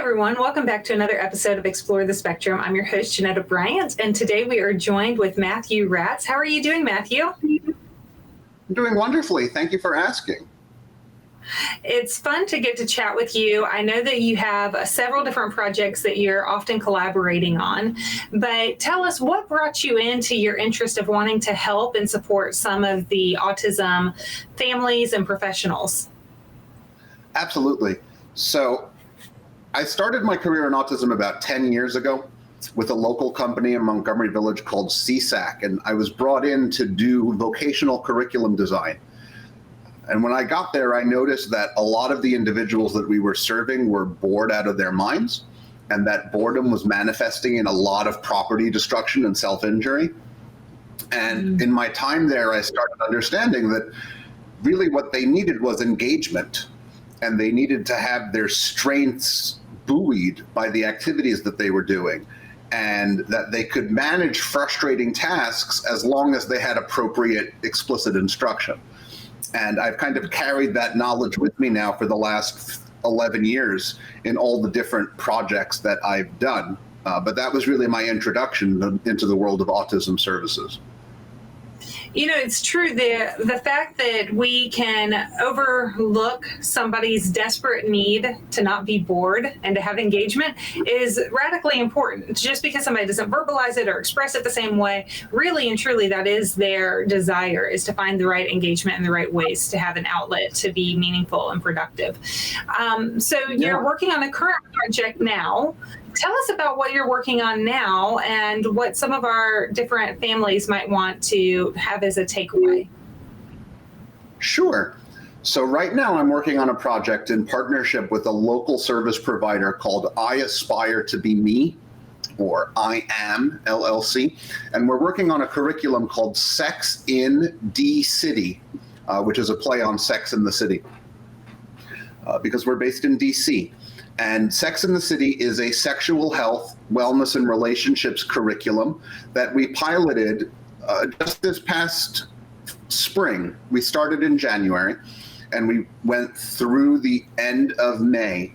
everyone. Welcome back to another episode of Explore the Spectrum. I'm your host, Jeanetta Bryant, and today we are joined with Matthew Ratz. How are you doing, Matthew? I'm doing wonderfully. Thank you for asking. It's fun to get to chat with you. I know that you have several different projects that you're often collaborating on, but tell us what brought you into your interest of wanting to help and support some of the autism families and professionals. Absolutely. So I started my career in autism about 10 years ago with a local company in Montgomery Village called CSAC, and I was brought in to do vocational curriculum design. And when I got there, I noticed that a lot of the individuals that we were serving were bored out of their minds, and that boredom was manifesting in a lot of property destruction and self-injury. And in my time there, I started understanding that really what they needed was engagement, and they needed to have their strengths buoyed by the activities that they were doing, and that they could manage frustrating tasks as long as they had appropriate explicit instruction. And I've kind of carried that knowledge with me now for the last 11 years in all the different projects that I've done. But that was really my introduction into the world of autism services. You know, it's true. The fact that we can overlook somebody's desperate need to not be bored and to have engagement is radically important. Just because somebody doesn't verbalize it or express it the same way, really and truly, that is their desire, is to find the right engagement and the right ways to have an outlet to be meaningful and productive. So you're working on a current project now. Tell us about what you're working on now and what some of our different families might want to have as a takeaway. Sure. So right now I'm working on a project in partnership with a local service provider called I Aspire to Be Me, or I Am LLC. And we're working on a curriculum called Sex in DCity, which is a play on Sex in the City, because we're based in DC. And Sex in the City is a sexual health, wellness, and relationships curriculum that we piloted just this past spring. We started in January, and we went through the end of May,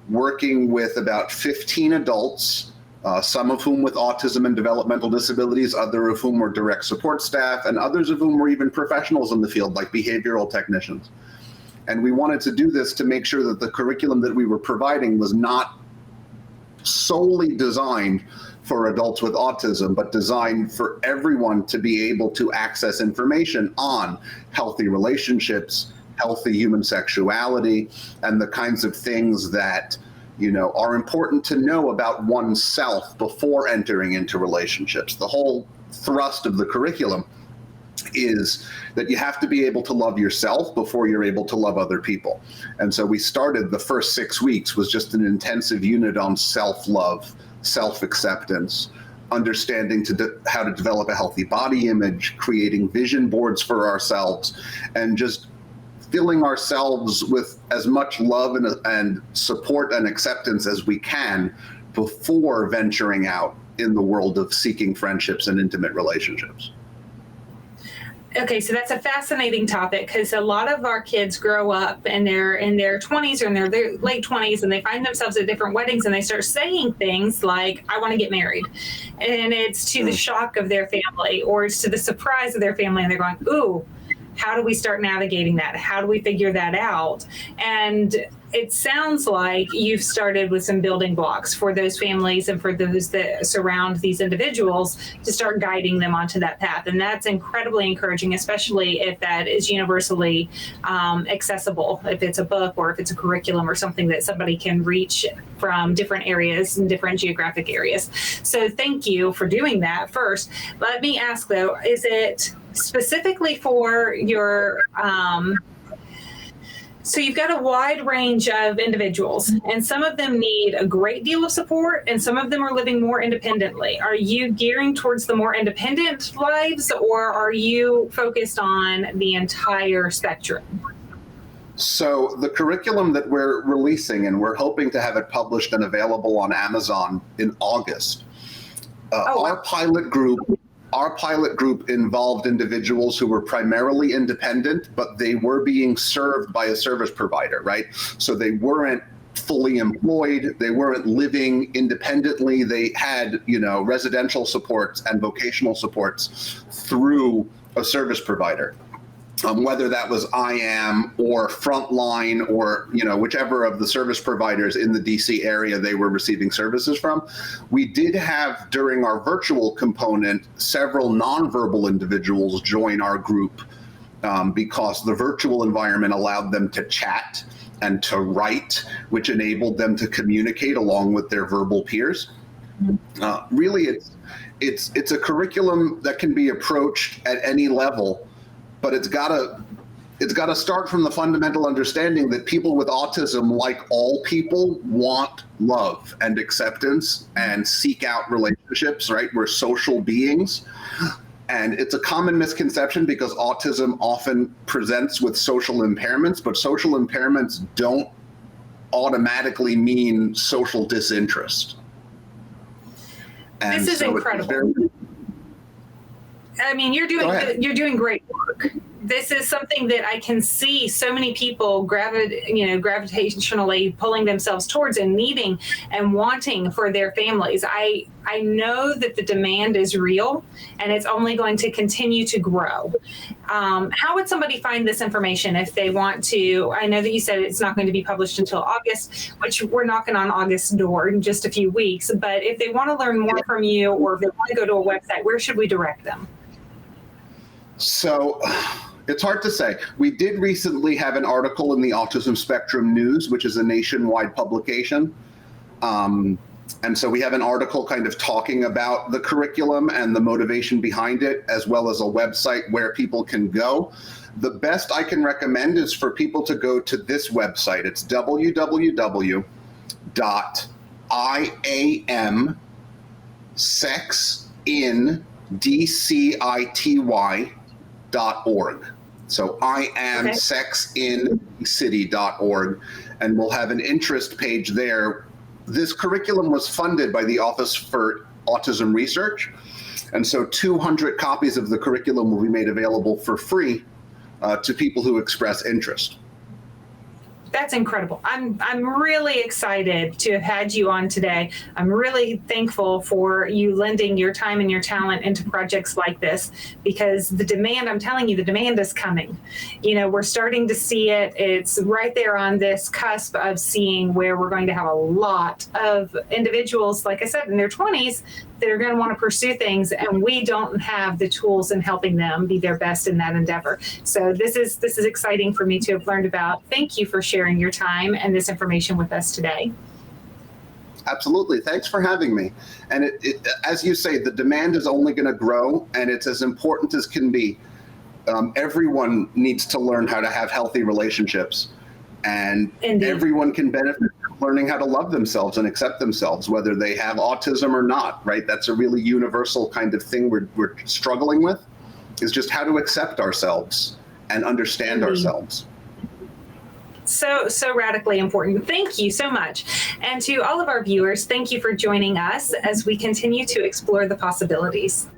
working with about 15 adults, some of whom with autism and developmental disabilities, others of whom were direct support staff, and others of whom were even professionals in the field, like behavioral technicians. And we wanted to do this to make sure that the curriculum that we were providing was not solely designed for adults with autism, but designed for everyone to be able to access information on healthy relationships, healthy human sexuality, and the kinds of things that, you know, are important to know about oneself before entering into relationships. The whole thrust of the curriculum is that you have to be able to love yourself before you're able to love other people. And so we started, the first 6 weeks was just an intensive unit on self-love, self-acceptance, understanding how to develop a healthy body image, creating vision boards for ourselves, and just filling ourselves with as much love and support and acceptance as we can before venturing out in the world of seeking friendships and intimate relationships. Okay, so that's a fascinating topic because a lot of our kids grow up and they're in their 20s or in their late 20s and they find themselves at different weddings and they start saying things like, I want to get married. And it's to the shock of their family or it's to the surprise of their family. And they're going, ooh, how do we start navigating that? How do we figure that out? And it sounds like you've started with some building blocks for those families and for those that surround these individuals to start guiding them onto that path. And that's incredibly encouraging, especially if that is universally accessible, if it's a book or if it's a curriculum or something that somebody can reach from different areas and different geographic areas. So thank you for doing that. First, let me ask though, is it specifically for your so you've got a wide range of individuals, and some of them need a great deal of support, and some of them are living more independently. Are you gearing towards the more independent lives, or are you focused on the entire spectrum? So the curriculum that we're releasing, and we're hoping to have it published and available on Amazon in August, our pilot group involved individuals who were primarily independent, but they were being served by a service provider, right? So they weren't fully employed. They weren't living independently. They had, residential supports and vocational supports through a service provider. Whether that was IAM or Frontline or, whichever of the service providers in the DC area they were receiving services from. We did have, during our virtual component, several nonverbal individuals join our group because the virtual environment allowed them to chat and to write, which enabled them to communicate along with their verbal peers. Really, it's a curriculum that can be approached at any level. But it's got to start from the fundamental understanding that people with autism, like all people, want love and acceptance and seek out relationships, right? We're social beings. And it's a common misconception because autism often presents with social impairments, but social impairments don't automatically mean social disinterest. And this is so incredible. I mean, you're doing great work. This is something that I can see so many people gravitationally pulling themselves towards and needing and wanting for their families. I know that the demand is real and it's only going to continue to grow. How would somebody find this information if they want to? I know that you said it's not going to be published until August, which we're knocking on August's door in just a few weeks. But if they want to learn more from you or if they want to go to a website, where should we direct them? So it's hard to say. We did recently have an article in the Autism Spectrum News, which is a nationwide publication. And so we have an article kind of talking about the curriculum and the motivation behind it, as well as a website where people can go. The best I can recommend is for people to go to this website. It's www.iamsexindcity.org. So iamsexindcity.org, and we'll have an interest page there. This curriculum was funded by the Office for Autism Research, and so 200 copies of the curriculum will be made available for free to people who express interest. That's incredible. I'm really excited to have had you on today. I'm really thankful for you lending your time and your talent into projects like this, because the demand, I'm telling you, the demand is coming. We're starting to see it. It's right there on this cusp of seeing where we're going to have a lot of individuals, like I said, in their 20s that are going to want to pursue things, and we don't have the tools in helping them be their best in that endeavor. So this is exciting for me to have learned about. Thank you for sharing your time and this information with us today. Absolutely. Thanks for having me. And it as you say, the demand is only going to grow, and it's as important as can be. Everyone needs to learn how to have healthy relationships, and Indeed. Everyone can benefit from learning how to love themselves and accept themselves, whether they have autism or not, right? That's a really universal kind of thing we're struggling with, is just how to accept ourselves and understand Indeed. Ourselves. So radically important. Thank you so much. And to all of our viewers, thank you for joining us as we continue to explore the possibilities.